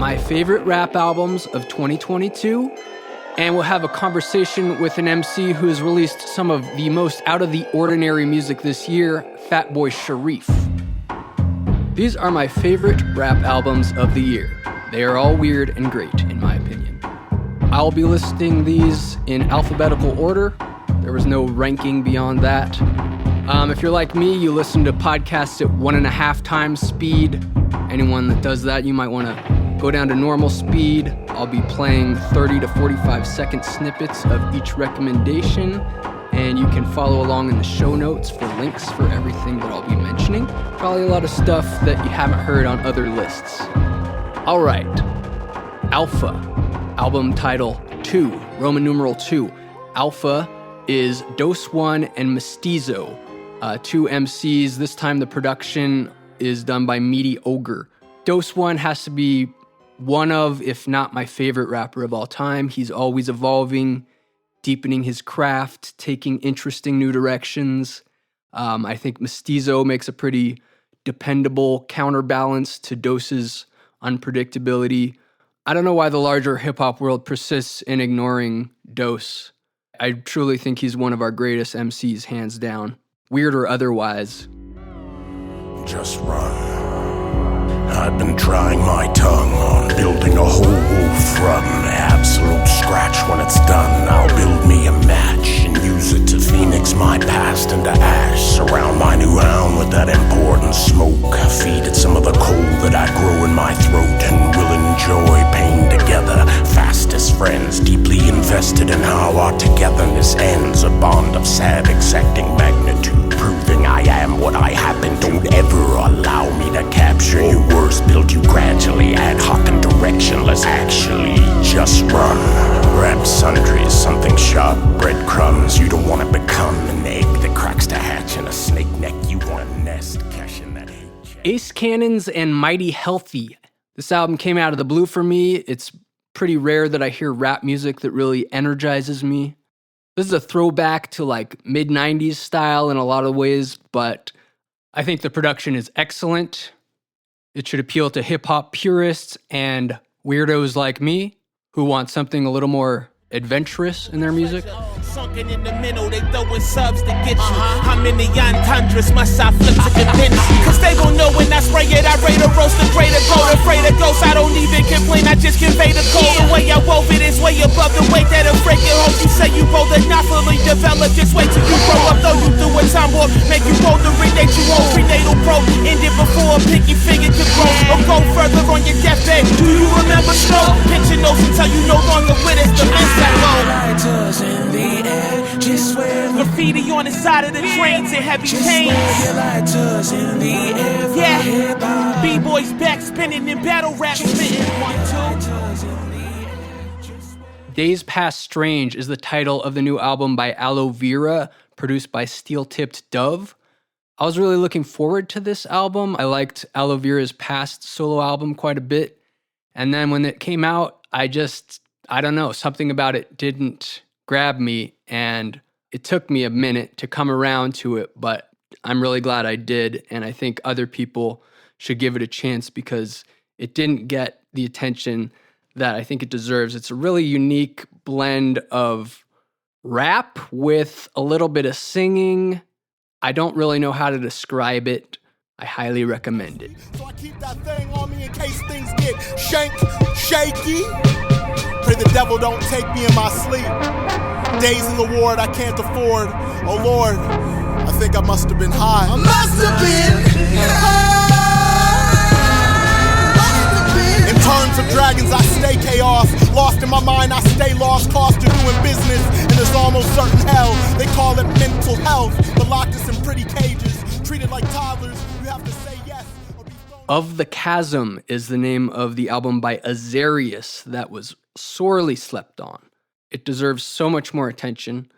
my favorite rap albums of 2022, and we'll have a conversation with an MC who has released some of the most out-of-the-ordinary music this year, Fatboi Sharif. These are my favorite rap albums of the year. They are all weird and great, in my opinion. I'll be listing these in alphabetical order. There was no ranking beyond that. If you're like me, you listen to podcasts at 1.5 times speed. Anyone that does that, you might want to go down to normal speed. I'll be playing 30 to 45 second snippets of each recommendation, and you can follow along in the show notes for links for everything that I'll be mentioning. Probably a lot of stuff that you haven't heard on other lists. All right, Alpha, album title 2, Roman numeral 2. Alpha is Dose One and Mestizo, two MCs. This time the production is done by Meaty Ogre. Dose One has to be one of, if not my favorite rapper of all time. He's always evolving, deepening his craft, taking interesting new directions. I think Mestizo makes a pretty dependable counterbalance to Dose's unpredictability. I don't know why the larger hip-hop world persists in ignoring Dose. I truly think he's one of our greatest MCs, hands down. Weird or otherwise. Just run. I've been trying my tongue on building a whole from absolute scratch. When it's done, I'll build me a match and use it to phoenix my past into ash. Surround my new hound with that important smoke. Feed it some of the coal that I grow in my throat, and we'll enjoy pain together. Fastest friends, deeply invested in how our togetherness ends. A bond of sad, exacting magnitude, proving I am what I happen. Don't ever allow me to capture your worst. Build you gradually, ad hoc and directionless. Actually, just run. Grab sundries, something sharp, breadcrumbs. You don't want to become an egg that cracks to hatch in a snake neck. You want to nest, cash in that hate. Acecannons and Mightyhealthy. This album came out of the blue for me. It's pretty rare that I hear rap music that really energizes me. This is a throwback to like mid-90s style in a lot of ways, but I think the production is excellent. It should appeal to hip-hop purists and weirdos like me who want something a little more adventurous in their music. Sunken in the middle, they throwing subs to get you. How many entendres must I flip to convince you? Cause they gon' know when I spray it, I rate a roast the greater gold. Afraid of ghosts, I don't even complain, I just convey the code. The way I wove it is way above the weight that a freaking hope. You say you bold and not fully developed, just wait till you grow up. Throw you through a time warp, make you bold to renate you old. Prenatal pro, end it before a pinky finger could grow. Or go further on your deathbed. Do you remember stroke? Pinch your nose until you no longer with us. The Lighters in the air, just wave. Graffiti on the side of the trains and heavy chains. Lighters in the air. Yeah, B-boys back spinning in battle rap spitting. 1, 2. Days Past Strange is the title of the new album by Aloe, Vera, produced by Steel Tipped Dove. I was really looking forward to this album. I liked Aloe Vera's past solo album quite a bit. And then when it came out, I don't know, something about it didn't grab me, and it took me a minute to come around to it, but I'm really glad I did, and I think other people should give it a chance because it didn't get the attention that I think it deserves. It's a really unique blend of rap with a little bit of singing. I don't really know how to describe it. I highly recommend it. So I keep that thing on me in case things get shaky. Pray the devil don't take me in my sleep. Days in the ward I can't afford. Oh Lord, I think I must have been high. I must have been high. In terms of dragons, I stay chaos. Lost in my mind, I stay lost. Cost of doing business in this almost certain hell. They call it mental health, but locked us in pretty cages. Treated like toddlers, you have to say yes. Of the Chasm is the name of the album by Azarias that was sorely slept on. It deserves so much more attention.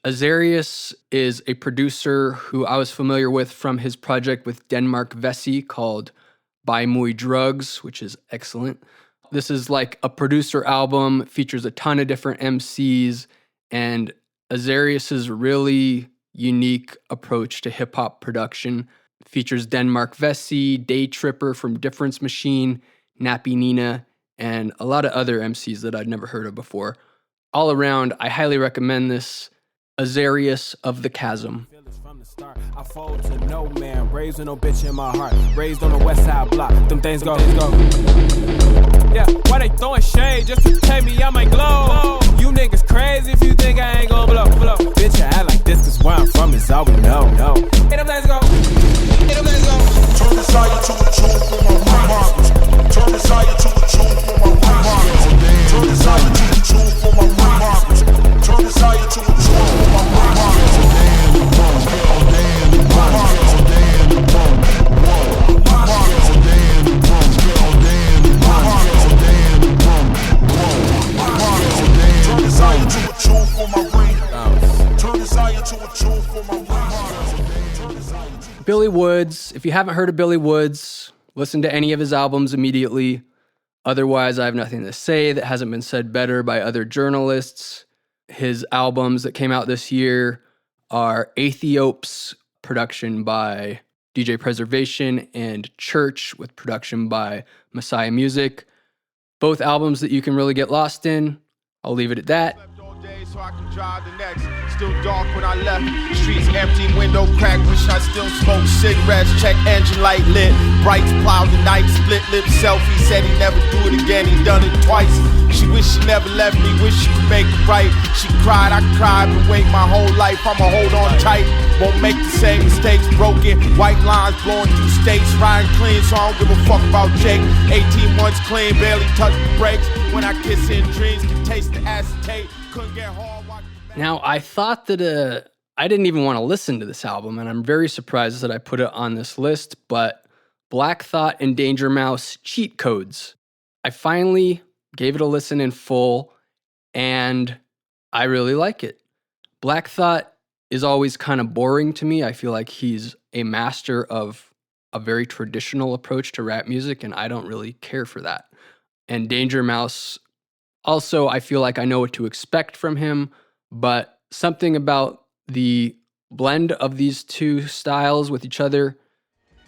Azarias is a producer who I was familiar with from his project with Denmark Vesey called Buy Muy Drugs, which is excellent. This is like a producer album, features a ton of different MCs, and Azarias' really unique approach to hip-hop production features Denmark Vesey, Day Tripper from Difference Machine, Nappy Nina, and a lot of other MCs that I'd never heard of before. All around, I highly recommend this Azarias of the Chasm. I fold to no man, raised with no bitch in my heart, raised on the west side block, them things go. Yeah, why they throwing shade just to tell me I might glow? You niggas crazy if you think I ain't gon' blow. Bitch, I act like this cause where I'm from is all we know. Hey, them things go. Turn desire to a tool for my remarks. Turn desire to a tool for my remarks. Turn desire to a tool for my remarks. Turn desire to a tool for my remarks. Billy Woods. If you haven't heard of Billy Woods, listen to any of his albums immediately. Otherwise, I have nothing to say that hasn't been said better by other journalists. His albums that came out this year are Aethiopes, production by DJ Preservation, and Church, with production by Messiah Music. Both albums that you can really get lost in. I'll leave it at that. So I can drive the next. Still dark when I left. Streets empty, window cracked. Wish I still smoked cigarettes. Check engine light lit. Brights plowed the night. Split lip selfie. Said he never do it again. He done it twice. She wished she never left me. Wish she could make it right. She cried, I cried, but wait my whole life. I'ma hold on tight. Won't make the same mistakes. Broken white lines blowing through states. Riding clean, so I don't give a fuck about Jake. 18 months clean, barely touch the brakes. When I kiss in dreams, can taste the acetate. Now, I thought that I didn't even want to listen to this album, and I'm very surprised that I put it on this list, but Black Thought and Dangermouse Cheat Codes. I finally gave it a listen in full, and I really like it. Black Thought is always kind of boring to me. I feel like he's a master of a very traditional approach to rap music, and I don't really care for that. And Dangermouse, also, I feel like I know what to expect from him, but something about the blend of these two styles with each other,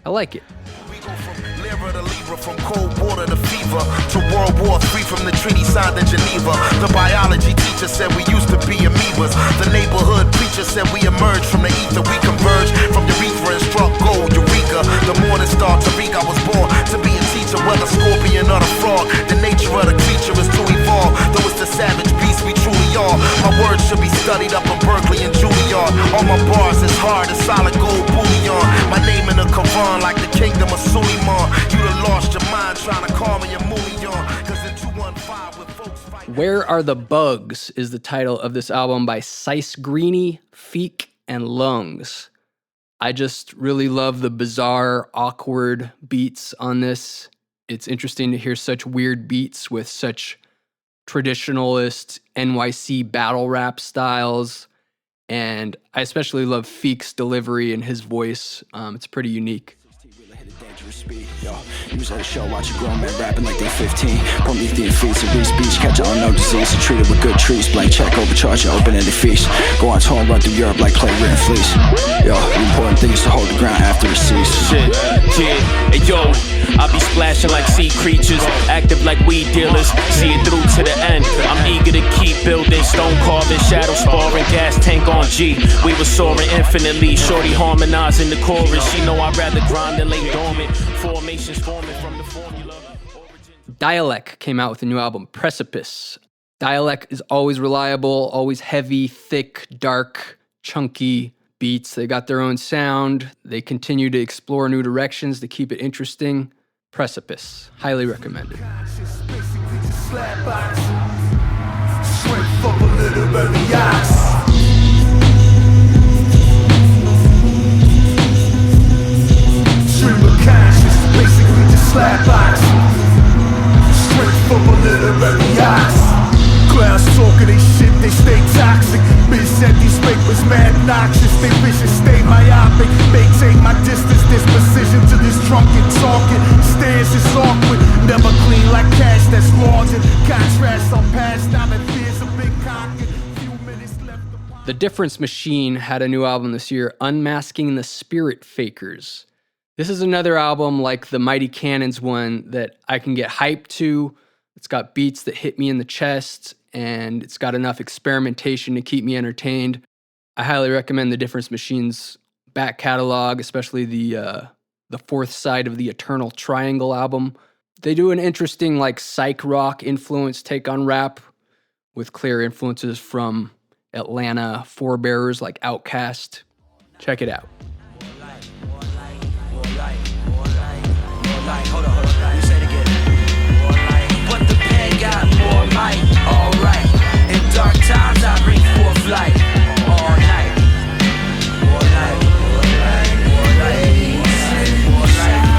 I like it. We go from Lyra to Libra, from cold water to fever, to World War III, from the treaty signed in Geneva. The biology teacher said we used to be amoebas. The neighborhood preacher said we emerged from the ether. We converged from urethra and struck gold, Eureka. The morning star, Tariq, I was born to be a teacher, whether scorpion or the frog. The nature of the creature is to evolve. Though it's the savage beast we truly are. My words should be studied up in Berkeley and Juilliard. All my bars is hard as solid gold bullion. My name in the Quran like the kingdom of Suleiman. You done lost your mind trying to call me a Mulion. Cause in 215 with folks fight. Where Are the Bugs is the title of this album by Cise, Greeny, Phiik, and Lungs. I just really love the bizarre, awkward beats on this. It's interesting to hear such weird beats with such traditionalist NYC battle rap styles. And I especially love Phiik's delivery and his voice. It's pretty unique. Yo, you was at a show watching grown men rapping like they 15. Promethean feats of Reese Beach, catch an unknown disease and treat it with good trees. Blank check, overcharge, open-ended feast. Go on tour and run through Europe like play-written fleece. Yo, the important thing is to hold the ground after the cease. Shit, kid, hey yo, I be splashing like sea creatures, active like weed dealers. See it through to the end. I'm eager to keep building, stone carving, shadow sparring, gas tank on G. We were soaring infinitely, shorty harmonizing the chorus. She know I'd rather grind than lay dormant. Formations forming from the formula. Dälek came out with a new album, Precipice. Dälek is always reliable, always heavy, thick, dark, chunky beats. They got their own sound. They continue to explore new directions to keep it interesting. Precipice, highly recommended. Stream of conscious, basically just slap box. Straight from a literary ox. Clowns talking they shit, they stay toxic. Bitch said these papers mad noxious. They vision stay myopic. Maintain my distance, there's precision to this drunken talking. Stairs is awkward, never clean like cash that's laundered. Contrast on past time and fears a big conquered. Few minutes left. The Difference Machine had a new album this year, Unmasking the Spirit Fakers. This is another album like the Mightycannons one that I can get hyped to, It's got beats that hit me in the chest, and it's got enough experimentation to keep me entertained. I highly recommend the Difference Machines back catalog, especially the fourth side of the Eternal Triangle album. They do an interesting like psych rock influence take on rap with clear influences from Atlanta forebearers like Outkast. Check it out. Hold on, let me say it again. But the pen got more might, alright. In dark times I bring forth light, all night. All night, all night, all night.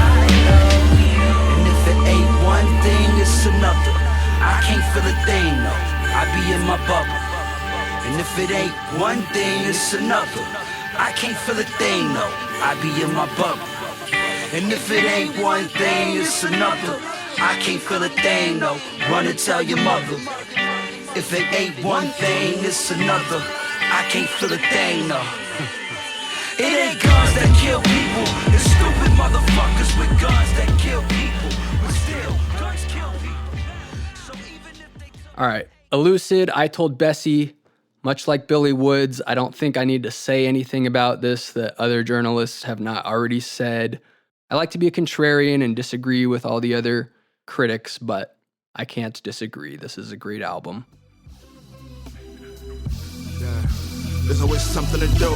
And if it ain't one thing, it's another. I can't feel a thing, no, I be in my bubble. And if it ain't one thing, it's another. I can't feel a thing, no, I be in my bubble. And if it ain't one thing, it's another. I can't feel a thing, no. Run and tell your mother. If it ain't one thing, it's another. I can't feel a thing, no. It ain't guns that kill people. It's stupid motherfuckers with guns that kill people. But still, guns kill people. So even if they... All right. Elucid, I Told Bessie. Much like Billy Woods, I don't think I need to say anything about this that other journalists have not already said. I like to be a contrarian and disagree with all the other critics, but I can't disagree. This is a great album. Yeah. There's always something to do,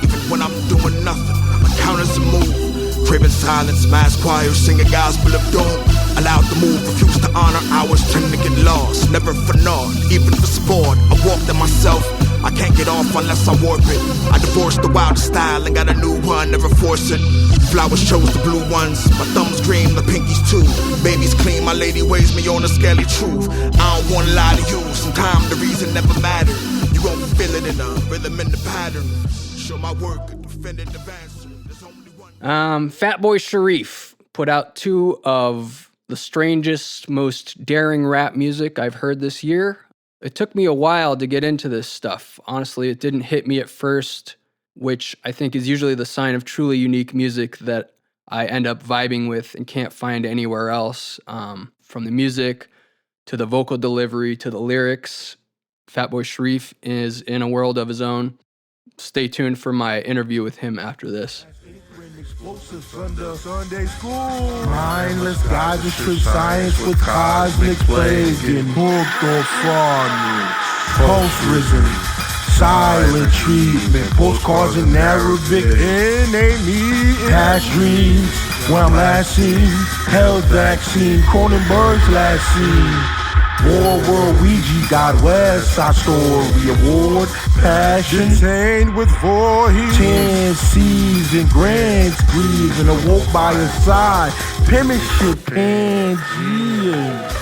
even when I'm doing nothing. My counters to move, craving silence, mass choir, singing gospel of doom. Allowed to move, refuse to honor hours, tend to get lost. Never for naught, even for sport. I walked in myself, I can't get off unless I warp it. I divorced the wildest style and got a new one, never force it. Flowers chose the blue ones, my thumbs green, the pinkies too. Baby's clean, my lady weighs me on a scaly truth. I don't wanna lie to you, sometimes the reason never mattered. You gon' feel it in the rhythm and the pattern. Show my work, definitive answer. There's only one. Fatboi Sharif put out two of the strangest, most daring rap music I've heard this year. It took me a while to get into this stuff. Honestly, it didn't hit me at first, which I think is usually the sign of truly unique music that I end up vibing with and can't find anywhere else. From the music to the vocal delivery to the lyrics, Fatboi Sharif is in a world of his own. Stay tuned for my interview with him after this. Sunday school. Mindless gadgetry science with cosmic plaguing. Hooked or farming. Pulse risen. Silent treatment. Postcards in Arabic. NAME. Past dreams. When I'm last seen. Health vaccine. Cronenberg's last scene. War World Ouija got West Side Story Award. Passion detained with 4 heat 10 season grants grieving awoke by his side. Penmanship Pangea.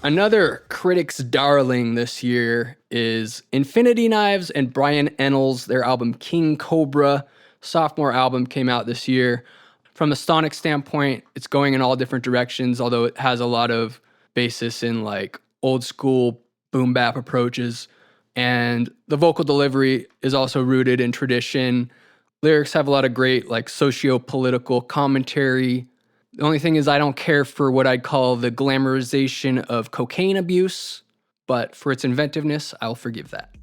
Another critic's darling this year is Infinity Knives and Brian Ennals. Their album King Cobra, sophomore album, came out this year. From a sonic standpoint, it's going in all different directions, although it has a lot of basis in like old school boom bap approaches. And the vocal delivery is also rooted in tradition. Lyrics have a lot of great like socio-political commentary. The only thing is I don't care for what I'd call the glamorization of cocaine abuse, but for its inventiveness, I'll forgive that.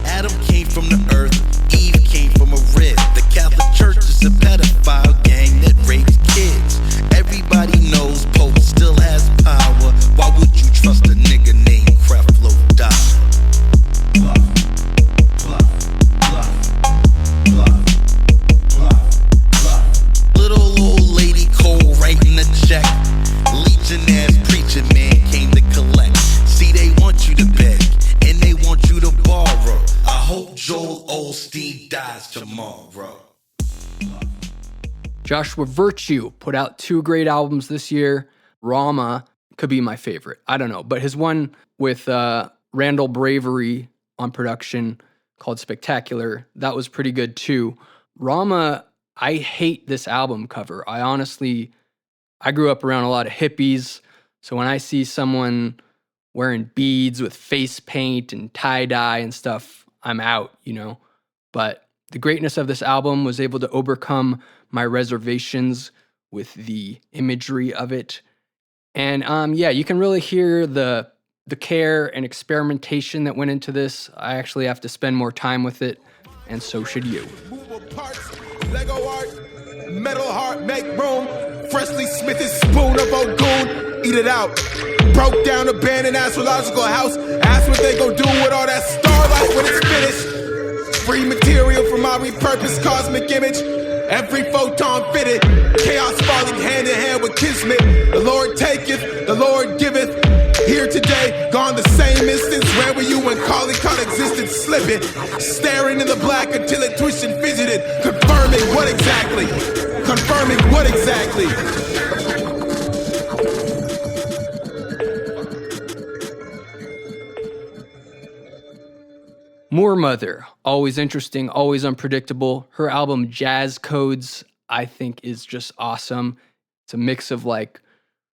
Adam came from the earth, Eve came from a rib. The Catholic Church is a pedophile gang that rapes kids. Everybody knows Pope still has power. Why would you trust a nigga named Creflo Dollar? Little old lady Cole writing a check. Legion ass preacher man came to collect. See, they want you to beg and they want you to borrow. I hope Joel Osteen dies tomorrow. Joshua Virtue put out 2 great albums this year. Rama could be my favorite. I don't know. But his one with Randall Bravery on production called Spectacular, that was pretty good too. Rama, I hate this album cover. I grew up around a lot of hippies. So when I see someone wearing beads with face paint and tie-dye and stuff, I'm out, you know. But The greatness of this album was able to overcome my reservations with the imagery of it. And yeah, you can really hear the care and experimentation that went into this. I actually have to spend more time with it, and so should you. Lego art, metal heart, make room. Freshly smithed spoon of Ogun, eat it out. Broke down abandoned astrological house. Ask what they gon' do with all that starlight when it's finished. Free material from my repurposed cosmic image. Every photon fitted. Chaos falling hand in hand with kismet. The Lord taketh, the Lord giveth. Here today, gone the same instance. Where were you when calling caught existence slipping? Staring in the black until it twitched and fidgeted. Confirming what exactly? Confirming what exactly? Moor Mother, always interesting, always unpredictable. Her album Jazz Codes, I think, is just awesome. It's a mix of like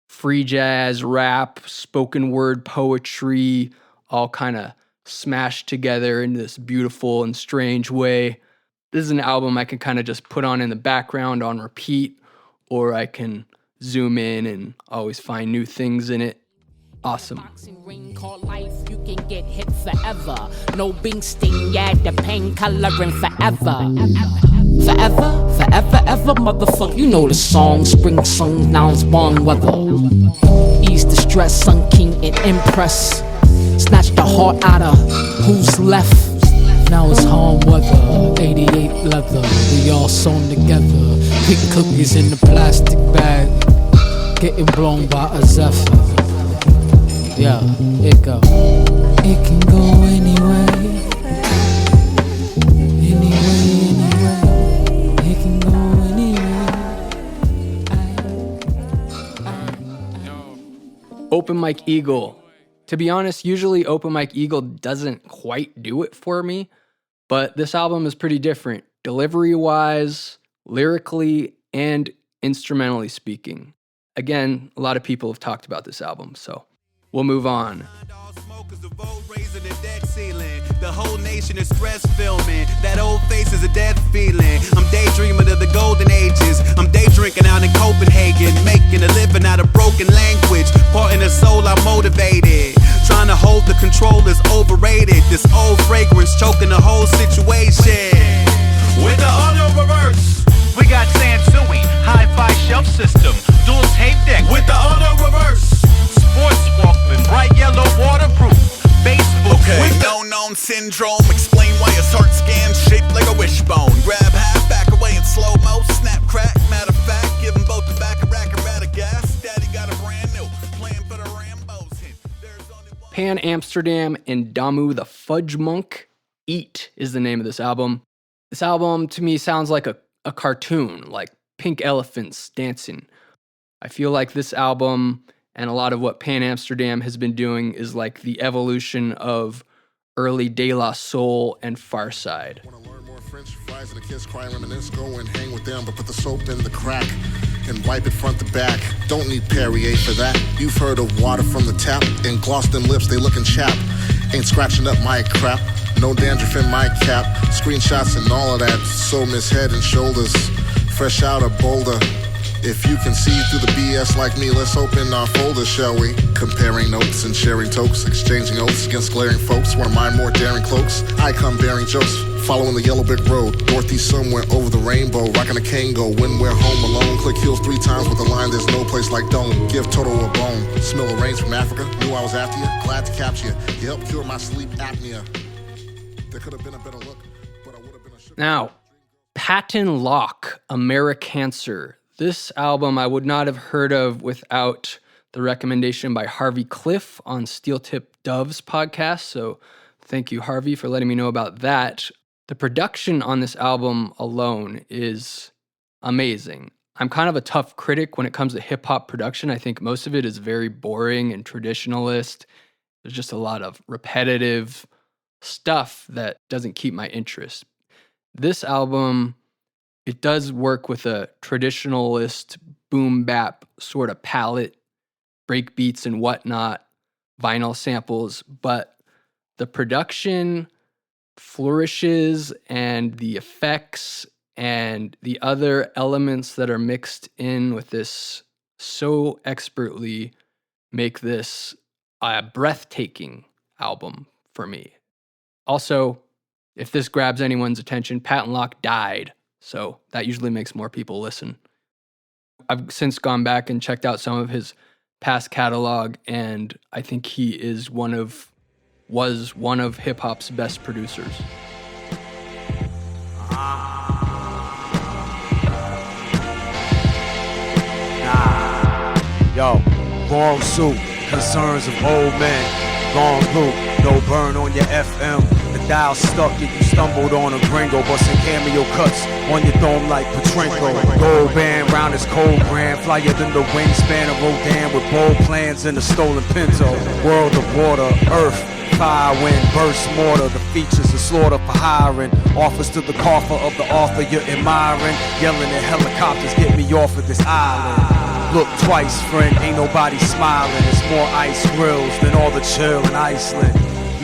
free jazz, rap, spoken word poetry, all kind of smashed together in this beautiful and strange way. This is an album I can kind of just put on in the background on repeat, or I can zoom in and always find new things in it. Awesome. Boxing ring called life, you can get hit forever. No bing sting, yeah, the pain coloring forever. Forever, forever, ever, motherfucker. You know the song, spring sun, now it's born weather. Ease the stress, sun king and impress. Snatch the heart out of who's left. Now it's home weather, 88 leather. We all sewn together. Pick cookies in the plastic bag. Getting blown by a zephyr. Yeah, it go. It can go anyway. Anyway. It can go anyway. Open Mike Eagle. To be honest, usually Open Mike Eagle doesn't quite do it for me, but this album is pretty different, delivery-wise, lyrically, and instrumentally speaking. Again, a lot of people have talked about this album, so we'll move on. The whole nation is stress filming. That old face is a death feeling. I'm daydreaming of the golden ages. I'm day drinking out in Copenhagen, making a living out of broken language. Part in the soul, I'm motivated. Trying to hold the control is overrated. This old fragrance choking the whole situation. With the auto reverse, we got Sansui, hi-fi shelf system, dual tape deck. With the auto reverse, sports Walkman, bright yellow waterproof. Okay. With no known syndrome, explain why his heart scan shaped like a wishbone. Grab half, back away in slow-mo, snap, crack. Matter of fact, give them both the back of rack and rat of gas. Daddy got a brand new plan for the Rambos hit. Pan Amsterdam and Damu the Fudgemunk. Eat is the name of this album. This album to me sounds like a cartoon, like pink elephants dancing. I feel like this album and a lot of what Pan Amsterdam has been doing is like the evolution of early De La Soul and Farside. French fries and the kids cry, reminisce, go and hang with them, but put the soap in the crack and wipe it front to back. Don't need Perrier for that. You've heard of water from the tap and gloss them lips, they looking chap. Ain't scratching up my crap, no dandruff in my cap. Screenshots and all of that, so miss head and shoulders. Fresh out of Boulder. If you can see through the BS like me, let's open our folder, shall we? Comparing notes and sharing tokes, exchanging oaths against glaring folks. One of my more daring cloaks, I come bearing jokes. Following the yellow brick road, northeast somewhere over the rainbow. Rocking a Kango, when we're home alone. Click heels 3 times with a line, there's no place like Dome. Give Toto a bone, smell the rains from Africa. Knew I was after you, glad to capture you. You helped cure my sleep apnea. There could have been a better look, but I would have been a sugar. Now, Paten Locke, Americancer. This album I would not have heard of without the recommendation by Harvey Cliff on Steel Tip Dove's podcast, so thank you, Harvey, for letting me know about that. The production on this album alone is amazing. I'm kind of a tough critic when it comes to hip-hop production. I think most of it is very boring and traditionalist. There's just a lot of repetitive stuff that doesn't keep my interest. This album, it does work with a traditionalist boom bap sort of palette, break beats and whatnot, vinyl samples, but the production, flourishes and the effects and the other elements that are mixed in with this so expertly make this a breathtaking album for me. Also, if this grabs anyone's attention, Paten Locke died, so that usually makes more people listen. I've since gone back and checked out some of his past catalog, and I think he is was one of hip-hop's best producers. Yo, wrong suit, concerns of old men, long loop, no burn on your FM. The dial stuck, you stumbled on a gringo, busting cameo cuts on your dome like Petrenko. Gold band round his cold brand, flyer than the wingspan of Rodan with bold plans in a stolen Pinto. World of water, earth, fire, wind, burst, mortar. The features of slaughter for hiring. Offers to the coffer of the author you're admiring. Yelling at helicopters, get me off of this island. Look twice, friend, ain't nobody smiling. It's more ice grills than all the chill in Iceland.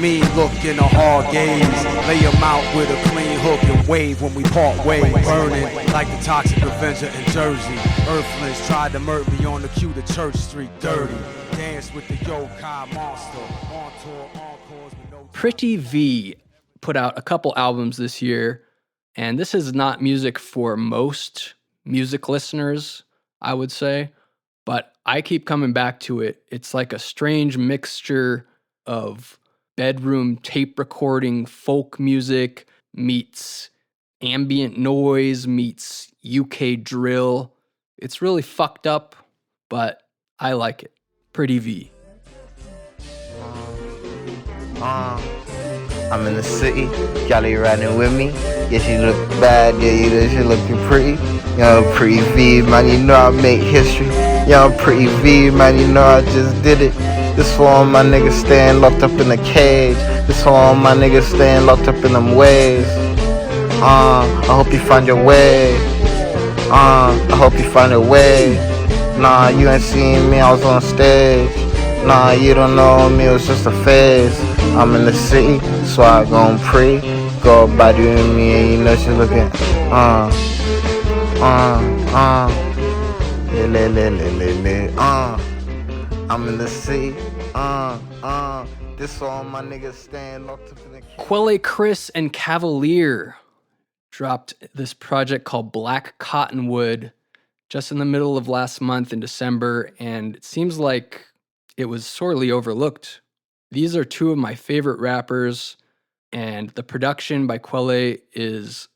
Me look in a hard gaze, lay him out with a clean hook and wave when we part ways. Burning like the Toxic Avenger in Jersey. Earthlings tried to murder me on the queue to Church Street dirty. Dance with the yokai monster. On tour, encores with no... Pretty V put out a couple albums this year, and this is not music for most music listeners, I would say, but I keep coming back to it. It's like a strange mixture of bedroom tape recording folk music meets ambient noise meets UK drill. It's really fucked up, but I like it. Pretty V. I'm in the city, Kelly riding with me. Yeah, she look bad, yeah, she looking pretty. Yo, Pretty V, man, you know I make history. Yo, Pretty V, man, you know I just did it. This for all my niggas staying locked up in the cage. This for all my niggas staying locked up in them ways. I hope you find your way. I hope you find a way. Nah, you ain't seen me, I was on stage. Nah, you don't know me, it was just a phase. I'm in the city, so I gon' pre. Go about you and me, and you know she looking, I'm in the city, this all my niggas staying locked up in the Quelle, Chris, and Cavalier dropped this project called Black Cottonwood just in the middle of last month in December, and it seems like it was sorely overlooked. These are two of my favorite rappers, and the production by Quelle is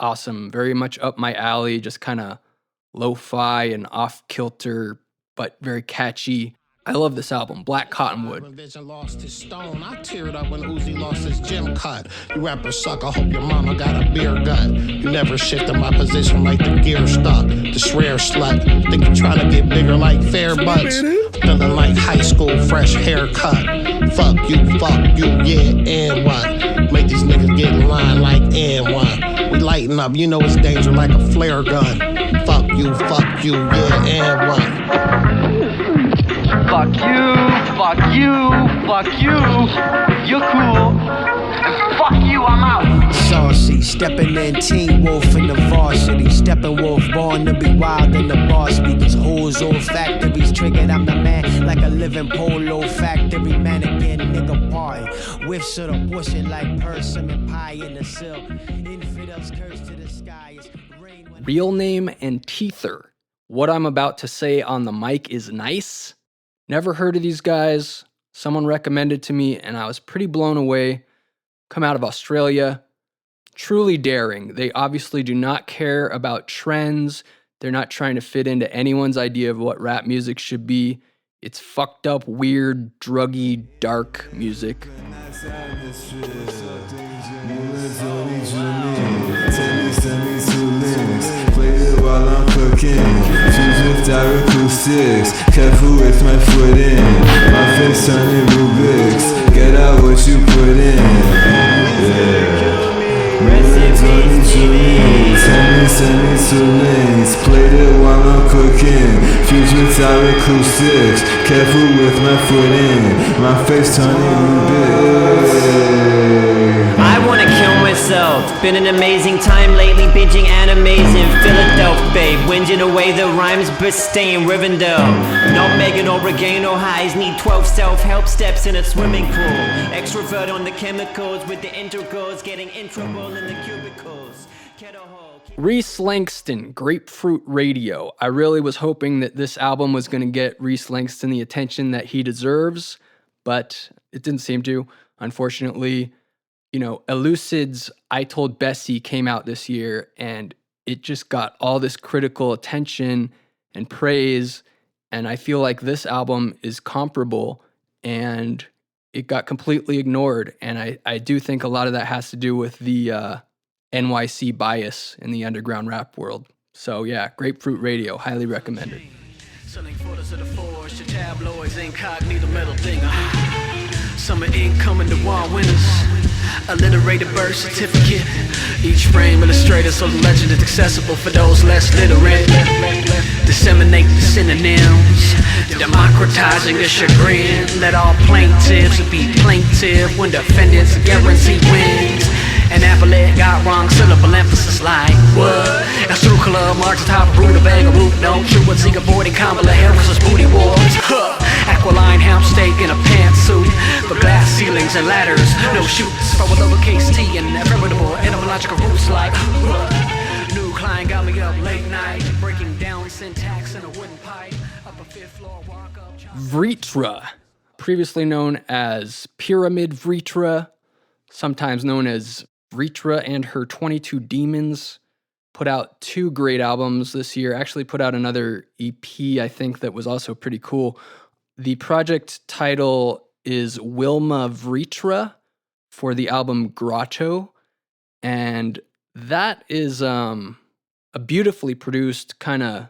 awesome. Very much up my alley, just kind of lo-fi and off-kilter, but very catchy. I love this album, Black Cottonwood. When Vision lost his stone, I teared up when Uzi lost his gym cut. You rappers suck, I hope your mama got a beer gut. You never shifted my position like the gear stuck. This rare slut, think you trying to get bigger like fair butts. Feeling like high school, fresh haircut. Fuck you, yeah, and what? Make these niggas get in line like and what? We lighten up, you know it's danger like a flare gun. Fuck you, yeah, and what? Fuck you, you're cool. And fuck you, I'm out. Saucy, stepping in Teen Wolf in the varsity. Stepping Wolf, born to be wild in the bar speakers. Hoes, old factories, triggered, I'm the man. Like a living polo factory mannequin, nigga party. Whiffs of the bullshit like persimmon pie in the sill. Infidels curse to the sky. Realname and Teether. What I'm about to say on the mic is nice. Never heard of these guys. Someone recommended to me, and I was pretty blown away. Come out of Australia. Truly daring. They obviously do not care about trends. They're not trying to fit into anyone's idea of what rap music should be. It's fucked up, weird, druggy, dark music. While I'm cooking, shoes with direct acoustics. Careful with my footing. My face turning Rubik's. Get out what you put in. Yeah. Tell me face and insulins. Played it while I'm cooking. Fused with sour acoustics. Careful with my foot in. My face turning big. I wanna kill myself. Been an amazing time lately, binging animes in Philadelphia, whinging away the rhymes but staying Rivendell. Not Megan or Oregano highs, need 12 self-help steps in a swimming pool. Extrovert on the chemicals with the intergirls, getting in trouble in the cubicles. Reese Langston, Grapefruit Radio. I really was hoping that this album was going to get Reese Langston the attention that he deserves, but it didn't seem to, unfortunately. You know, Elucid's I Told Bessie came out this year, and it just got all this critical attention and praise, and I feel like this album is comparable, and it got completely ignored, and I do think a lot of that has to do with the NYC bias in the underground rap world. So yeah, Grapefruit Radio, highly recommended. Selling photos of the forge to tabloids, incognito metal dinger. Summer ink coming to wall winners. Alliterated birth certificate. Each frame illustrated so the legend is accessible for those less literate. Disseminate the synonyms, democratizing the chagrin. Let all plaintiffs be plaintiff when defendants guarantee wins. An appellate got wrong syllable emphasis like what? A through club marks the top of root, a bag of root, no true what's avoiding Kamala Harris's booty wars. Aquiline hemp steak in a pantsuit, for glass ceilings and ladders, no shoots, for a lowercase t and inevitable etymological roots like new client got me up late night, breaking down syntax in a wooden pipe, up a fifth floor walk up. Vritra, previously known as Pyramid Vritra, sometimes known as Vritra and Her 22 Demons, put out 2 great albums this year. Actually put out another EP, I think, that was also pretty cool. The project title is Wilma Vritra for the album Grotto, and that is a beautifully produced, kind of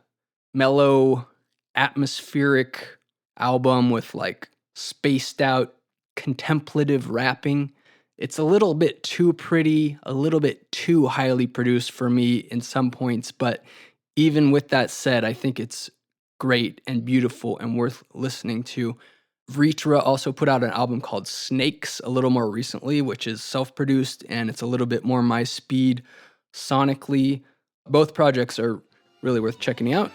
mellow, atmospheric album with like spaced out, contemplative rapping. It's a little bit too pretty, a little bit too highly produced for me in some points, but even with that said, I think it's great and beautiful and worth listening to. Vritra also put out an album called Snakes a little more recently, which is self-produced and it's a little bit more my speed sonically. Both projects are really worth checking out.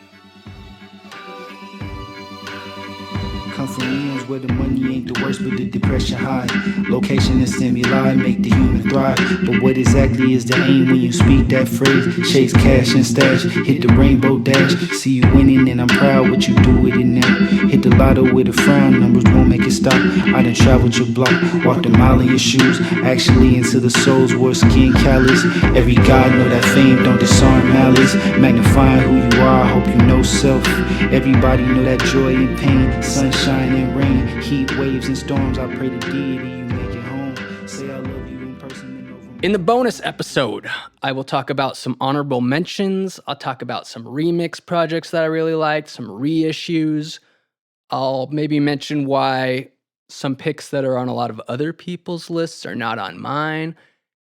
Come from ends where the money ain't the worst, but the depression high. Location and stimuli make the human thrive. But what exactly is the aim when you speak that phrase? Chase cash and stash, hit the rainbow dash. See you winning and I'm proud what you do with it now. Hit the lotto with a frown, numbers won't make it stop. I done traveled your block, walked a mile in your shoes. Actually into the soul's where skin callous. Every god know that fame don't disarm malice. Magnifying who you are, I hope you know self. Everybody know that joy and pain, sunshine and rain, heat waves and storms. I pray to deity you make it home. Say I love you in person and over. In the bonus episode, I will talk about some honorable mentions. I'll talk about some remix projects that I really liked, some reissues. I'll maybe mention why some picks that are on a lot of other people's lists are not on mine.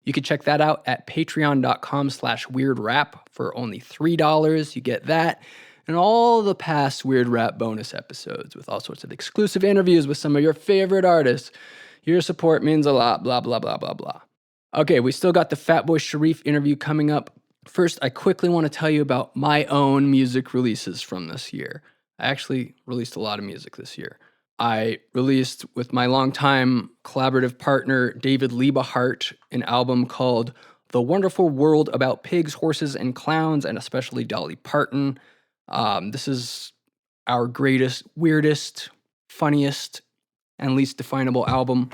You can check that out at patreon.com/weirdrap for only $3. You get that and all the past Weird Rap bonus episodes with all sorts of exclusive interviews with some of your favorite artists. Your support means a lot, blah, blah, blah, blah, blah. Okay, we still got the Fatboi Sharif interview coming up. First, I quickly want to tell you about my own music releases from this year. I actually released a lot of music this year. I released with my longtime collaborative partner, David Liebehart, an album called The Wonderful World About Pigs, Horses, and Clowns, and especially Dolly Parton. This is our greatest, weirdest, funniest, and least definable album.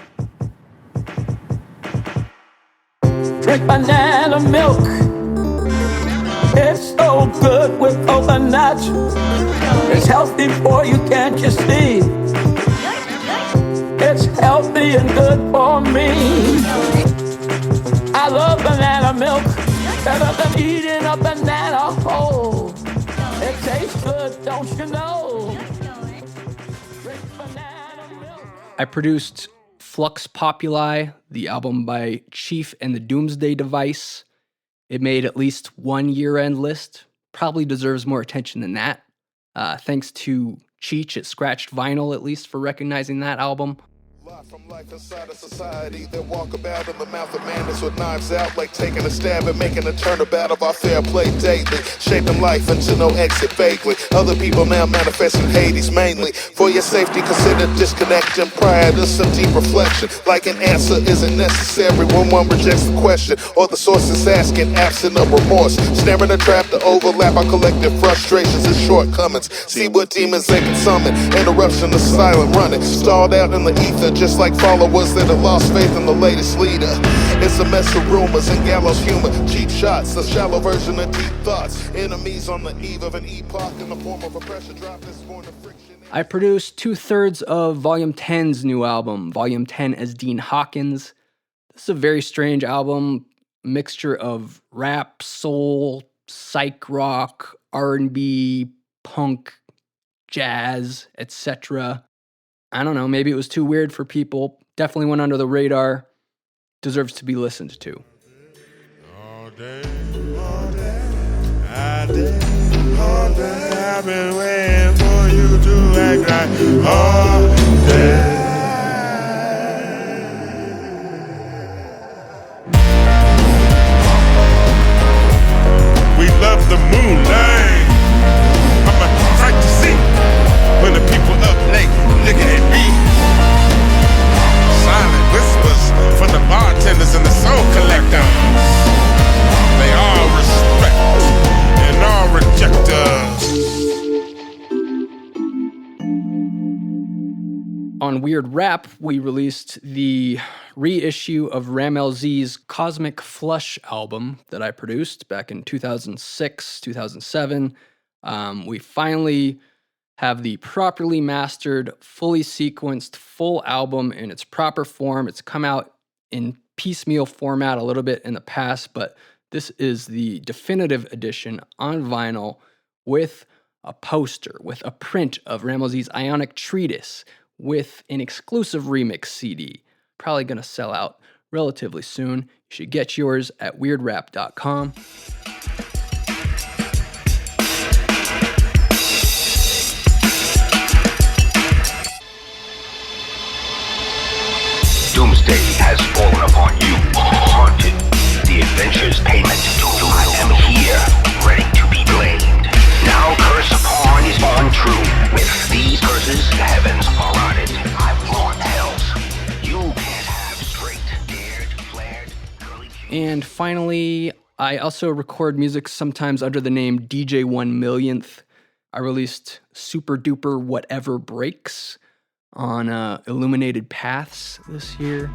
Drink banana milk. It's so good with coconut. It's healthy for you, can't you see? It's healthy and good for me. I love banana milk. Better than eating a banana whole. It tastes good, don't you know? I produced Flux Populi, the album by Chief and the Doomsday Device. It made at least one year-end list. Probably deserves more attention than that. Thanks to Cheech at Scratched Vinyl, at least, for recognizing that album. From life inside a society that walk about in the mouth of madness with knives out, like taking a stab and making a turnabout of our fair play daily, shaping life into no exit vaguely. Other people now manifest in Hades mainly. For your safety, consider disconnecting prior to some deep reflection. Like an answer isn't necessary when one rejects the question or the source is asking, absent of remorse. Snaring a trap to overlap our collective frustrations and shortcomings. See what demons they can summon. Interruption of silent running, stalled out in the ether, just like followers that have lost faith in the latest leader. It's a mess of rumors and gallows humor, cheap shots, a shallow version of deep thoughts. Enemies on the eve of an epoch in the form of a pressure drop that's born of friction. I produced 2/3 of Volume 10's new album, Volume 10 as Dean Hawkins. This is a very strange album, mixture of rap, soul, psych rock, R&B, punk, jazz, etc. I don't know, maybe it was too weird for people. Definitely went under the radar. Deserves to be listened to. All day, I've been waiting for you to act right all day. We love the moonlight. I'm a sight to see when the people up late looking at me. Silent whispers from the bartenders and the soul collectors. They all respect and all reject us. On Weird Rap, we released the reissue of Ram LZ's Cosmic Flush album that I produced back in 2006, 2007. We finally have the properly mastered, fully sequenced, full album in its proper form. It's come out in piecemeal format a little bit in the past, but this is the definitive edition on vinyl with a poster, with a print of Ram LZ's Ionic Treatise, with an exclusive remix CD. Probably going to sell out relatively soon. You should get yours at weirdrap.com. Doomsday has fallen upon you, haunted. The adventure's payment to I am here, ready to be blamed. Now curse upon is untrue. With these curses, the heavens are on it. I want hells. You can't have straight, dared, flared, curly. And finally, I also record music sometimes under the name DJ 1 Millionth. I released Super Duper Whatever Breaks on Illuminated Paths this year.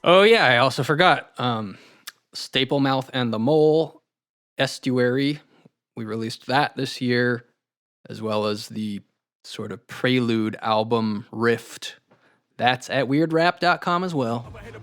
Oh yeah, I also forgot. Staple Mouth and the Mole, Estuary. We released that this year, as well as the sort of prelude album Rift. That's at weirdrap.com as well. Being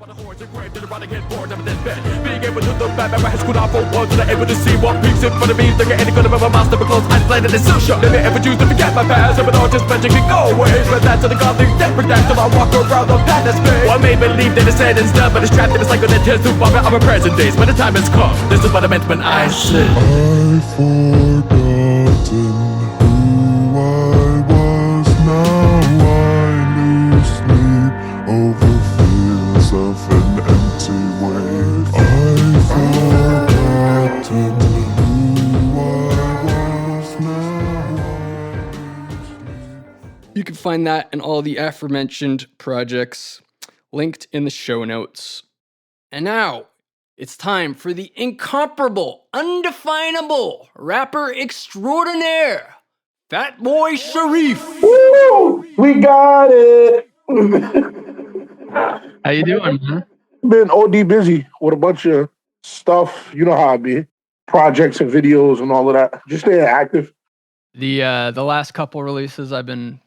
able to do the bad, my head screwed off for once, and I'm able to see what peeps in front of me. Thinking any good of my monster, but close eyes blinded and so sure. Never ever choose to forget my past, but all just magically go away. But that's the godly death protect till I walk around the path that's made. One may believe that it's said and done, but it's trapped in a cycle that tears through our present days. When the time has come, this is what I meant when I said I've forgotten who I was, now I lose sleep over fears of an empty way. I've forgotten who I was, now I lose sleep. You can find that and all the aforementioned projects linked in the show notes. And now, it's time for the incomparable, undefinable rapper extraordinaire, Fatboi Sharif. Woo! We got it. How you doing, man? Been OD busy with a bunch of stuff. You know how I be. projects and videos and all of that. Just staying active. The last couple releases I've been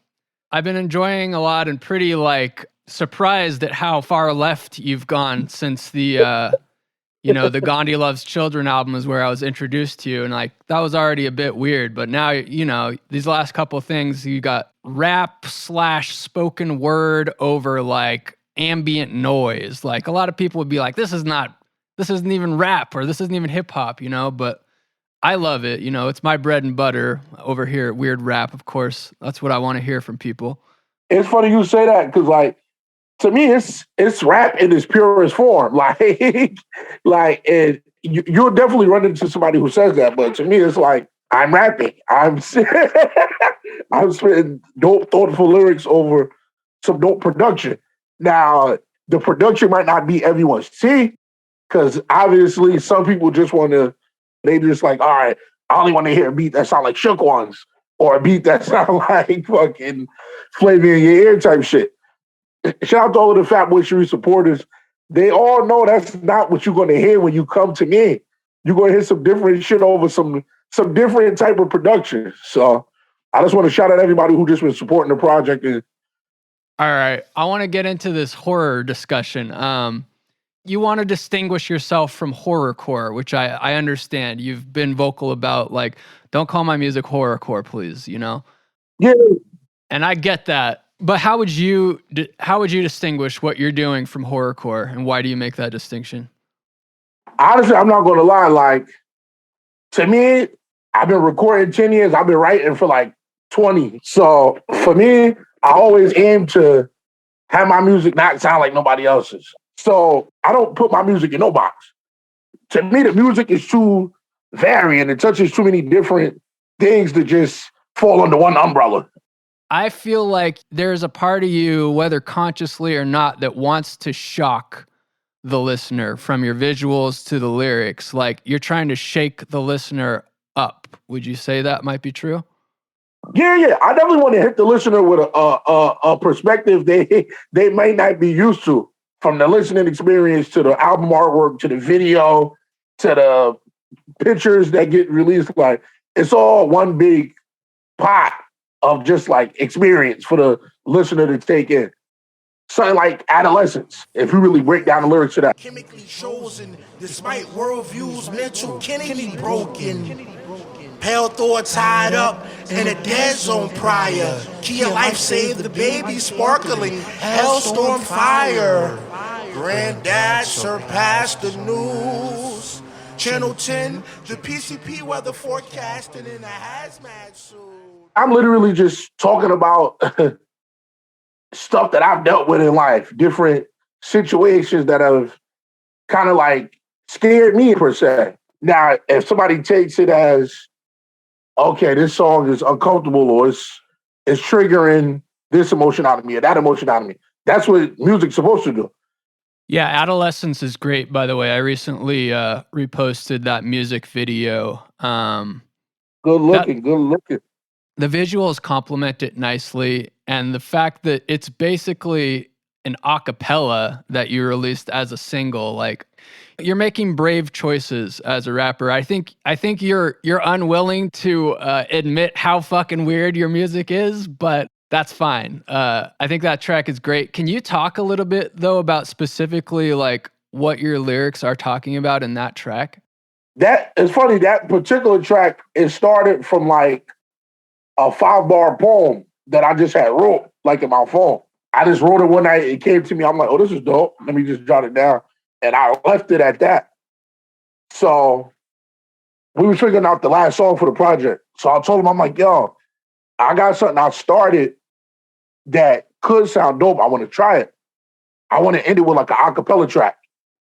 enjoying a lot and pretty like surprised at how far left you've gone since the the Gandhi Loves Children album is where I was introduced to you, and like that was already a bit weird, but now these last couple of things you got rap / spoken word over like ambient noise. Like a lot of people would be like, this isn't even rap or this isn't even hip hop, but I love it. It's my bread and butter over here at Weird Rap, of course. That's what I want to hear from people. It's funny you say that because, like, to me, it's rap in its purest form. And you'll definitely run into somebody who says that, but to me, it's like I'm rapping. I'm spitting dope, thoughtful lyrics over some dope production. Now, the production might not be everyone's tea because obviously some people just want to. They just like, all right, I only want to hear a beat that sound like Shook Ones or a beat that sound like fucking Flavor in Your Ear type shit. Shout out to all of the Fatboi Sharif supporters. They all know that's not what you're going to hear when you come to me. You're going to hear some different shit over some different type of production. So I just want to shout out everybody who just been supporting the project. All right. I want to get into this horror discussion. You want to distinguish yourself from horrorcore, which I understand. You've been vocal about, like, don't call my music horrorcore, please, Yeah. And I get that. But how would you distinguish what you're doing from horrorcore, and why do you make that distinction? Honestly, I'm not going to lie. Like, to me, I've been recording 10 years. I've been writing for like 20. So for me, I always aim to have my music not sound like nobody else's. So I don't put my music in no box. To me, the music is too varied. It touches too many different things to just fall under one umbrella. I feel like there's a part of you, whether consciously or not, that wants to shock the listener from your visuals to the lyrics. Like you're trying to shake the listener up. Would you say that might be true? Yeah. I definitely want to hit the listener with a perspective they may not be used to. From the listening experience to the album artwork to the video to the pictures that get released, like it's all one big pot of just like experience for the listener to take in. Something like Adolescence, if you really break down the lyrics to that. Chemically chosen, despite worldviews, mental Kennedy broken. Pale Thor tied up in a dead zone prior. Kia life saved the baby sparkling. Hellstorm fire. Granddad surpassed the news. Channel 10, the PCP weather forecasting in a hazmat suit. I'm literally just talking about stuff that I've dealt with in life, different situations that have kind of like scared me per se. Now, if somebody takes it as, okay, this song is uncomfortable or it's triggering this emotion out of me or that emotion out of me, that's what music's supposed to do. Yeah, Adolescence is great, by the way. I recently reposted that music video. Good looking. The visuals complement it nicely, and the fact that it's basically an a cappella that you released as a single, like you're making brave choices as a rapper. I think you're unwilling to admit how fucking weird your music is, but that's fine. I think that track is great. Can you talk a little bit though about specifically like what your lyrics are talking about in that track? That is funny. That particular track, it started from like a 5-bar poem that I just had wrote like in my phone. I just wrote it one night. It came to me. I'm like, oh, this is dope. Let me just jot it down. And I left it at that. So we were figuring out the last song for the project. So I told him, I'm like, yo, I got something I started that could sound dope. I want to try it. I want to end it with like an acapella track.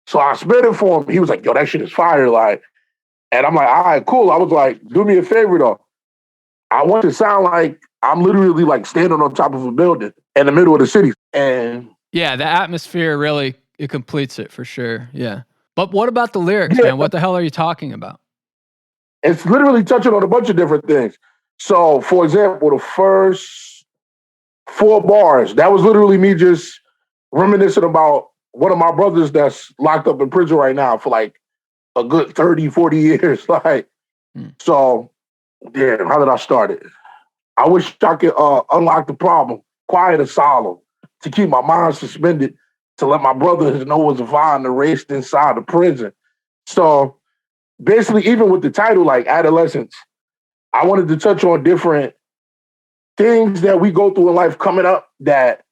So I spit it for him. He was like, yo, that shit is fire. Like, and I'm like, all right, cool. I was like, do me a favor though. I want to sound like I'm literally like standing on top of a building in the middle of the city. And yeah, the atmosphere really, it completes it for sure. Yeah. But what about the lyrics, man? What the hell are you talking about? It's literally touching on a bunch of different things. So, for example, the first 4 bars, that was literally me just reminiscing about one of my brothers that's locked up in prison right now for like a good 30, 40 years. Like, so, yeah, how did I start it? I wish I could unlock the problem, quiet asylum, to keep my mind suspended, to let my brothers know what's vying erased inside the prison. So basically, even with the title, like Adolescence, I wanted to touch on different things that we go through in life coming up that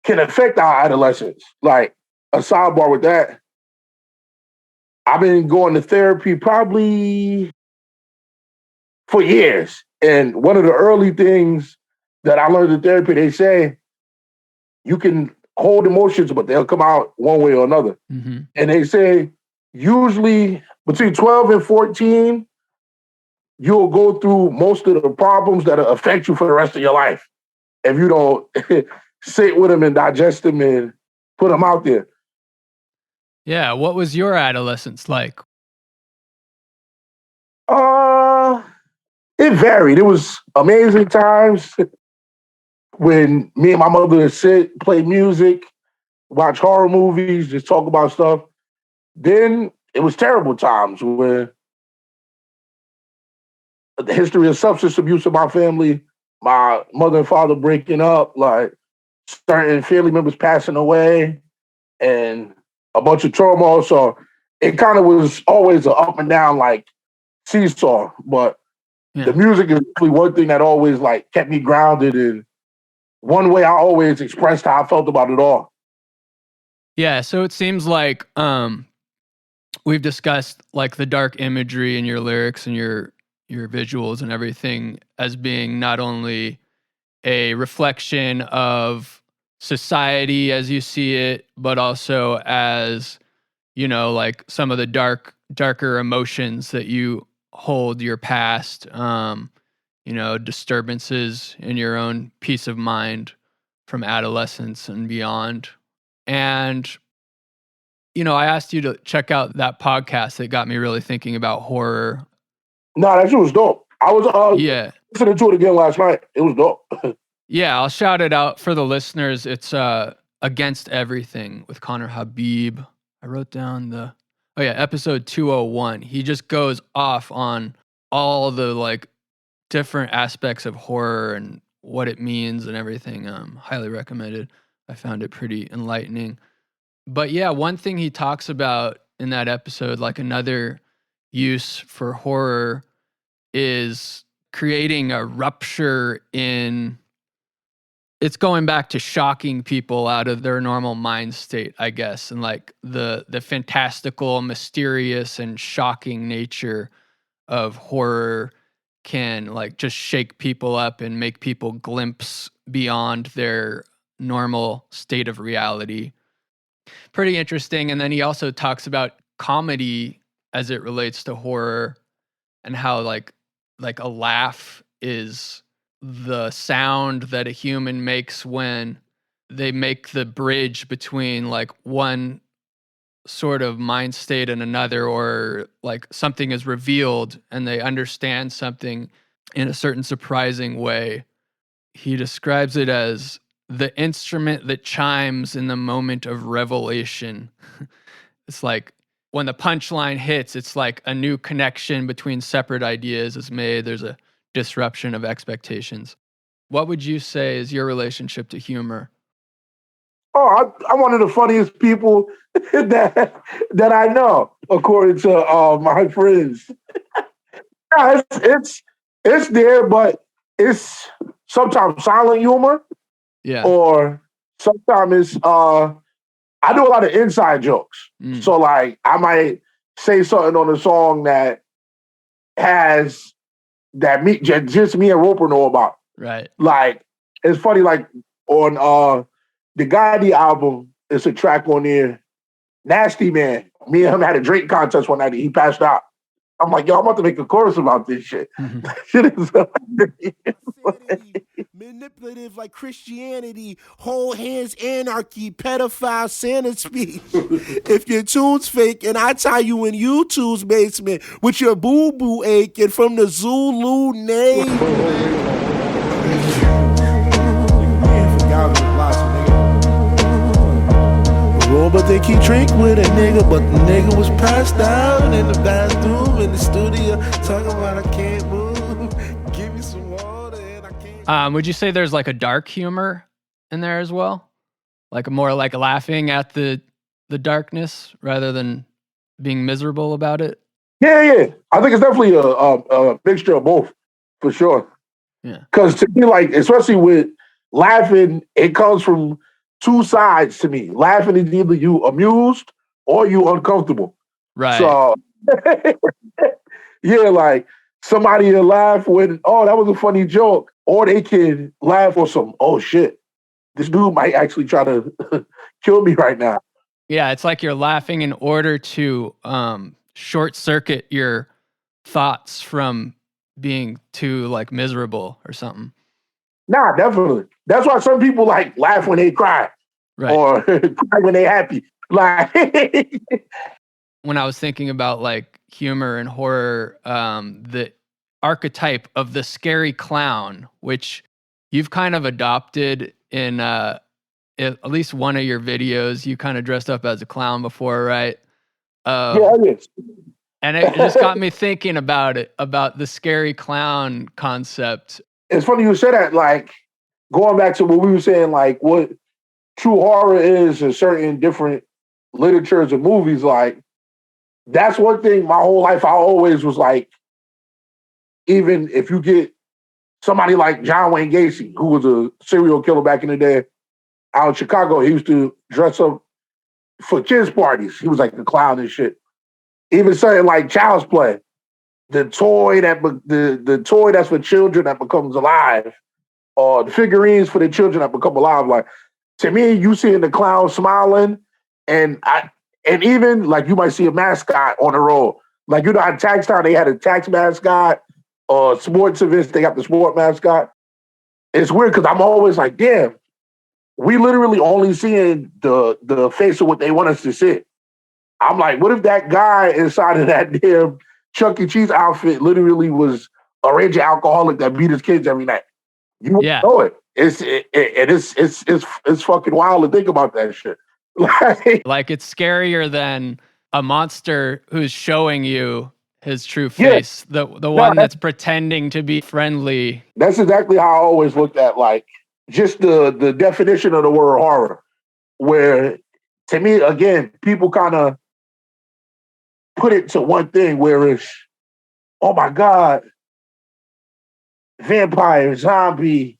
can affect our adolescence. Like a sidebar with that, I've been going to therapy probably for years. And one of the early things that I learned in therapy, they say you can hold emotions, but they'll come out one way or another. Mm-hmm. And they say usually between 12 and 14, you'll go through most of the problems that'll affect you for the rest of your life if you don't sit with them and digest them and put them out there. Yeah, what was your adolescence like? It varied. It was amazing times when me and my mother would sit, play music, watch horror movies, just talk about stuff. Then it was terrible times where the history of substance abuse in my family, my mother and father breaking up, like certain family members passing away, and a bunch of turmoil. So it kind of was always an up and down, like seesaw. But the music is really one thing that always like kept me grounded, and one way I always expressed how I felt about it all. Yeah, so it seems like we've discussed like the dark imagery in your lyrics and your visuals and everything as being not only a reflection of society as you see it, but also as, you know, like some of the darker emotions that you hold, your past, you know, disturbances in your own peace of mind from adolescence and beyond. And, you know, I asked you to check out that podcast that got me really thinking about horror. No, that shit was dope. I was listening to it again last night. It was dope. Yeah, I'll shout it out for the listeners. It's Against Everything with Connor Habib. I wrote down episode 201. He just goes off on all the like different aspects of horror and what it means and everything. Highly recommended. I found it pretty enlightening. But yeah, one thing he talks about in that episode, like another use for horror, is creating a rupture in, it's going back to shocking people out of their normal mind state, I guess, and like the fantastical, mysterious, and shocking nature of horror can like just shake people up and make people glimpse beyond their normal state of reality. Pretty interesting. And then he also talks about comedy as it relates to horror and how like a laugh is the sound that a human makes when they make the bridge between like one sort of mind state and another, or like something is revealed and they understand something in a certain surprising way. He describes it as the instrument that chimes in the moment of revelation. It's like when the punchline hits, it's like a new connection between separate ideas is made. There's a disruption of expectations. What would you say is your relationship to humor? Oh, I'm one of the funniest people that I know, according to my friends. Yeah, it's there, but it's sometimes silent humor. Yeah. Or sometimes it's I do a lot of inside jokes. So like I might say something on a song that has just me and Roper know about. Right. Like it's funny, like on the Gandhi album, it's a track on there, Nasty Man. Me and him had a drink contest one night and he passed out. I'm like, yo, I'm about to make a chorus about this shit. Shit is manipulative like Christianity, hold hands, anarchy, pedophile, Santa speech. If your tune's fake and I tie you in YouTube's basement with your boo-boo aching from the Zulu name. before, but they keep drink with a nigga. But the nigga was passed out in the bathroom, in the studio, talking about I can't move. Give me some water and I can't. Would you say there's like a dark humor in there as well? Like more like laughing at the darkness rather than being miserable about it? Yeah. I think it's definitely a mixture of both, for sure. Yeah. Because to me, like, especially with laughing, it comes from two sides to me. Laughing is either you amused or you uncomfortable. Right. So, yeah, like somebody will laugh when, oh, that was a funny joke. Or they can laugh or some, oh shit, this dude might actually try to kill me right now. Yeah, it's like you're laughing in order to short circuit your thoughts from being too like miserable or something. Nah, definitely. That's why some people like laugh when they cry, right, or cry when they happy. Like when I was thinking about like humor and horror, the archetype of the scary clown, which you've kind of adopted in at least one of your videos, you kind of dressed up as a clown before, right? Yeah, it is. And it just got me thinking about it, about the scary clown concept. It's funny you said that, like, going back to what we were saying, like, what true horror is in certain different literatures and movies, like, that's one thing my whole life I always was like, even if you get somebody like John Wayne Gacy, who was a serial killer back in the day out in Chicago, he used to dress up for kids' parties. He was like a clown and shit. Even something like Child's Play, the toy the toy that's for children that becomes alive, or the figurines for the children that become alive. Like, to me, you seeing the clown smiling, and even like you might see a mascot on the road. Like, you know, at Tax Town they had a tax mascot, or sports events they got the sport mascot. It's weird because I'm always like, damn, we literally only seeing the face of what they want us to see. I'm like, what if that guy inside of that damn Chuck E. Cheese outfit literally was a raging alcoholic that beat his kids every night? You wouldn't know it. It's fucking wild to think about that shit. Like it's scarier than a monster who's showing you his true face. Yeah. The one that's pretending to be friendly. That's exactly how I always looked at, like, just the definition of the word horror, where to me, again, people kind of put it to one thing where it's, oh my God, vampire, zombie,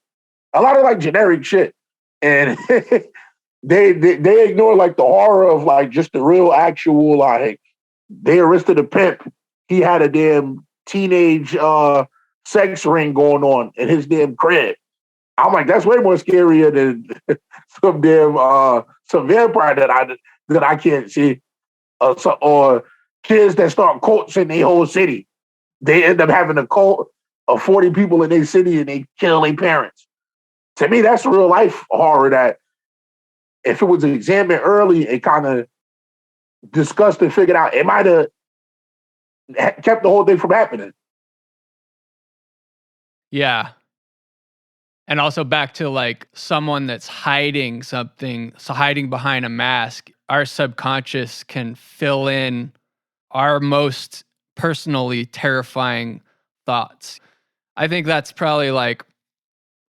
a lot of like generic shit. And they ignore like the horror of like just the real actual, like, they arrested a pimp. He had a damn teenage sex ring going on in his damn crib. I'm like, that's way more scarier than some vampire that I can't see, or kids that start cults in their whole city. They end up having a cult of 40 people in their city and they kill their parents. To me, that's real life horror that if it was examined early and kind of discussed and figured out, it might have kept the whole thing from happening. Yeah. And also back to like someone that's hiding something, so hiding behind a mask, our subconscious can fill in our most personally terrifying thoughts. I think that's probably like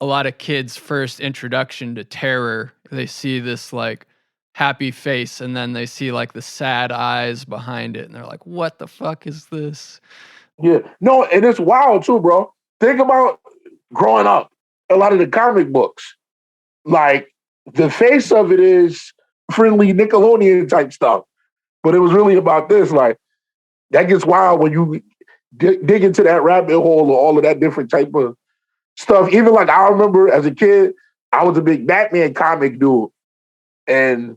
a lot of kids' first introduction to terror. They see this like happy face and then they see like the sad eyes behind it and they're like, what the fuck is this? Yeah. No, and it's wild too, bro. Think about growing up, a lot of the comic books, like the face of it is friendly Nickelodeon type stuff. But it was really about this, like, that gets wild when you dig into that rabbit hole or all of that different type of stuff. Even like I remember as a kid, I was a big Batman comic dude. And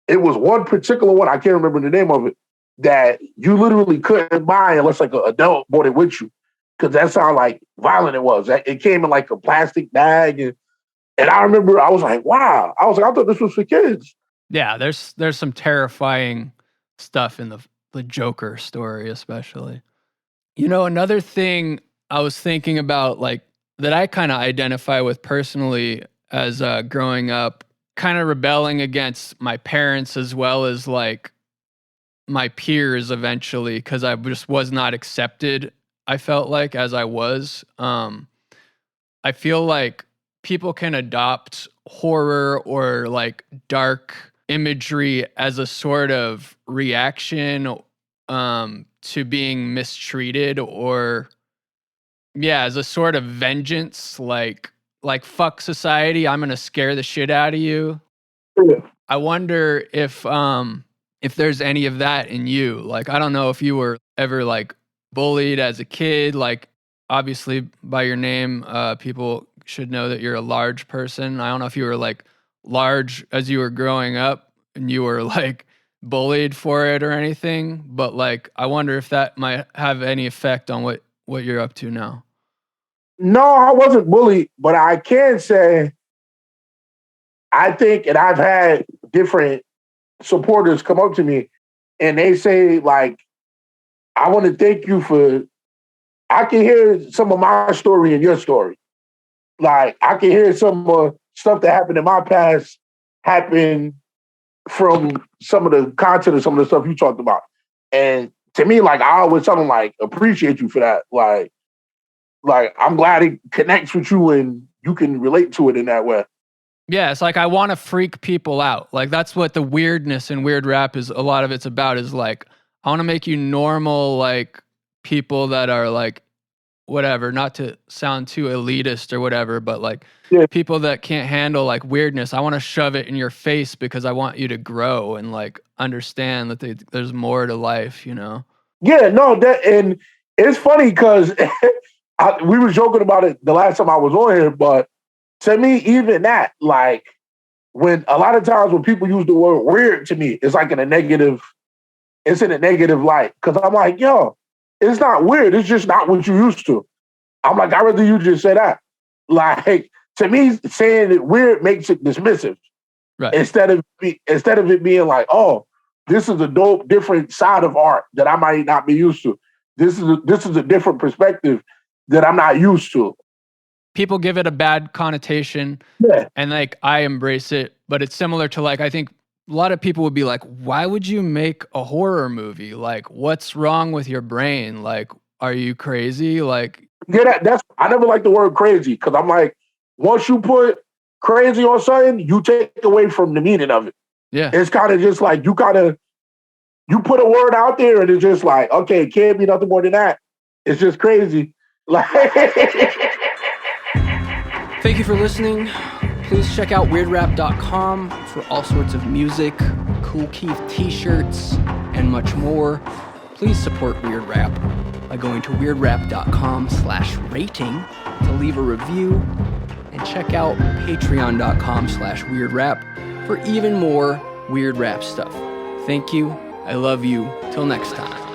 it was one particular one, I can't remember the name of it, that you literally couldn't buy unless like an adult bought it with you. Because that's how like violent it was. It came in like a plastic bag. And I remember I was like, wow. I was like, I thought this was for kids. Yeah, there's some terrifying stuff in the Joker story, especially. You know, another thing I was thinking about, like, that I kind of identify with personally as growing up kind of rebelling against my parents as well as like my peers eventually, because I just was not accepted, I felt like, as I was. I feel like people can adopt horror or like dark imagery as a sort of reaction to being mistreated, or as a sort of vengeance, like fuck society, I'm gonna scare the shit out of you. Yeah. I wonder if there's any of that in you. Like, I don't know if you were ever like bullied as a kid. Like, obviously by your name, people should know that you're a large person. I don't know if you were like large as you were growing up and you were like bullied for it or anything, but like I wonder if that might have any effect on what you're up to now. No, I wasn't bullied, but I can say I think, and I've had different supporters come up to me and they say, like, I want to thank you for, I can hear some of my story in your story. Like, I can hear some stuff that happened in my past happen from some of the content of some of the stuff you talked about. And to me, like, I always tell them, like, appreciate you for that. Like, I'm glad it connects with you and you can relate to it in that way. Yeah, it's like I want to freak people out. Like, that's what the weirdness in weird rap is. A lot of it's about is like, I want to make you normal, like people that are like, whatever, not to sound too elitist or whatever, but like people that can't handle like weirdness. I want to shove it in your face because I want you to grow and like understand that there's more to life, you know? Yeah, no, and it's funny because we were joking about it the last time I was on here, but to me, even that, like, when a lot of times when people use the word weird to me, it's like in a negative light. Because I'm like, yo, it's not weird. It's just not what you used to. I'm like, I'd rather you just say that. Like, to me, saying it weird makes it dismissive. Right. Instead of it being like, oh, this is a dope, different side of art that I might not be used to. This is a different perspective that I'm not used to. People give it a bad connotation, and like I embrace it, but it's similar to like, I think a lot of people would be like, why would you make a horror movie? Like, what's wrong with your brain? Like, are you crazy? Like, yeah, I never like the word crazy because I'm like, once you put crazy on something, you take away from the meaning of it. Yeah, it's kind of just like you put a word out there and it's just like, okay, it can't be nothing more than that. It's just crazy. Like. Thank you for listening. Please check out WeirdRap.com for all sorts of music, Cool Keith t-shirts, and much more. Please support Weird Rap by going to WeirdRap.com/rating to leave a review, and check out Patreon.com/WeirdRap for even more Weird Rap stuff. Thank you. I love you. Till next time.